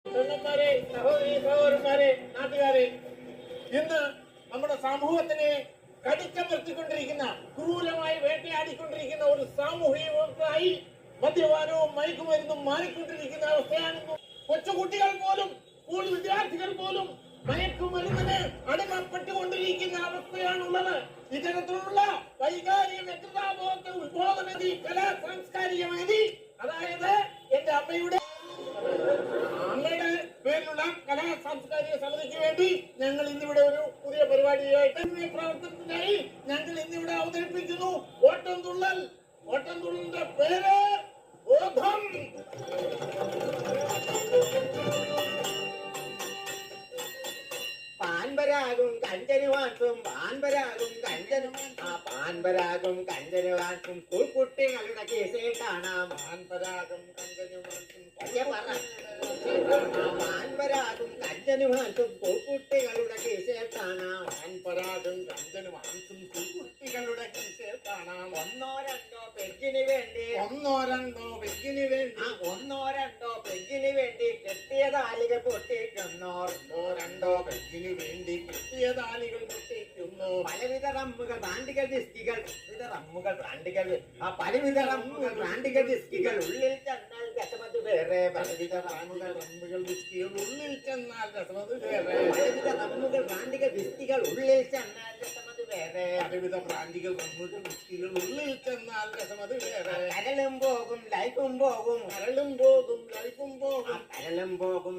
പെണ്ണന്മാരെ, സഹോദരി സഹോദരന്മാരെ, നാട്ടുകാരെ, ഇന്ന് നമ്മുടെ സമൂഹത്തിനെ കടിച്ചമർത്തിക്കൊണ്ടിരിക്കുന്ന, ക്രൂരമായി വേട്ടയാടിക്കൊണ്ടിരിക്കുന്ന ഒരു സാമൂഹിക വ്യവസ്ഥയായി മദ്യപാനവും മയക്കുമരുന്നും മാറിക്കൊണ്ടിരിക്കുന്ന അവസ്ഥയാണെന്നും കൊച്ചുകുട്ടികൾ പോലും, സ്കൂൾ വിദ്യാർത്ഥികൾ പോലും മയക്കുമരുന്നിന് അടിമപ്പെട്ടുകൊണ്ടിരിക്കുന്ന അവസ്ഥയാണുള്ളത്. ഇത്തരത്തിലുള്ള വൈകാരിക വ്യക്തതാബോധ ഉത്ബോധനതി, കലാ സാംസ്കാരിക വേദി, അതായത് എന്റെ അമ്മയുടെ പേരിലുള്ള കലാ സാംസ്കാരിക സമിതിക്ക് വേണ്ടി ഞങ്ങൾ ഇന്നിവിടെ ഒരു പുതിയ പരിപാടിയായിട്ട് പ്രവർത്തനത്തിനായി ഞങ്ങൾ ഇന്നിവിടെ അവതരിപ്പിക്കുന്നു. ഓട്ടംതുള്ളൽ. ഓട്ടംതുള്ളലിന്റെ പേര് ബോധം. പാൻപരാഗും കഞ്ചനുവാക്കും, പാൻപരാഗും കഞ്ചനും, ആ പാൻപരാഗും കഞ്ചനുവാക്കും സ്കൂൾ കുട്ടികളുടെ കേസിൽ കാണാം. പാൻപരാഗും കഞ്ചനുവാക്കും, പാൻപരാഗും കഞ്ചനുവാക്കും സ്കൂൾ കുട്ടികളുടെ കേസിൽ കാണാം. പാൻപരാഗും കഞ്ചനുവാക്കും സ്കൂൾ കുട്ടികളുടെ കേസിൽ കാണാം. ഒന്നോ രണ്ടോ പെഗ്ഗിന് വേണ്ടി, ഒന്നോ രണ്ടോ പെഗ്ഗിന് വേണ്ടി, ഒന്നോ രണ്ടോ പെഗ്ഗിന് വേണ്ടി കെട്ടിയ താലികൾ പൊട്ടിക്കുന്നു. ഒന്നോ രണ്ടോ പെഗ്ഗിന് വേണ്ടി കെട്ടിയ താലികൾ പൊട്ടിക്കുന്നു. പലവിധ റമ്മുകൾ, ബ്രാൻഡുകൾ, ഡിസ്കികൾ, വിവിധ റമ്മുകൾ, ബ്രാൻഡുകൾ, ആ പലവിധ റമ്മുകൾ, ബ്രാൻഡുകൾ, ഡിസ്കികൾ ഉള്ളിൽ ചെന്നാൽ രസമത് വേറെ. പലവിധ റമ്മുകൾ, റമ്മുകൾ, വിസ്കികൾ ഉള്ളിൽ ചെന്നാൽ രസമത് വേറെ. പലവിധ റമ്മുകൾ, ബ്രാൻഡുകൾ, ഡിസ്കികൾ ഉള്ളിൽ ചെന്നാൽ രസമത് വേറെ. പലവിധ ബ്രാൻഡുകൾ, റമ്മുകൾ, വിസ്കികൾ ഉള്ളിൽ ചെന്നാൽ രസമത് വേറെ. കരലും പോകും ലൈഫും പോകും, കരളും പോകും ലൈഫും പോകും, കരലും പോകും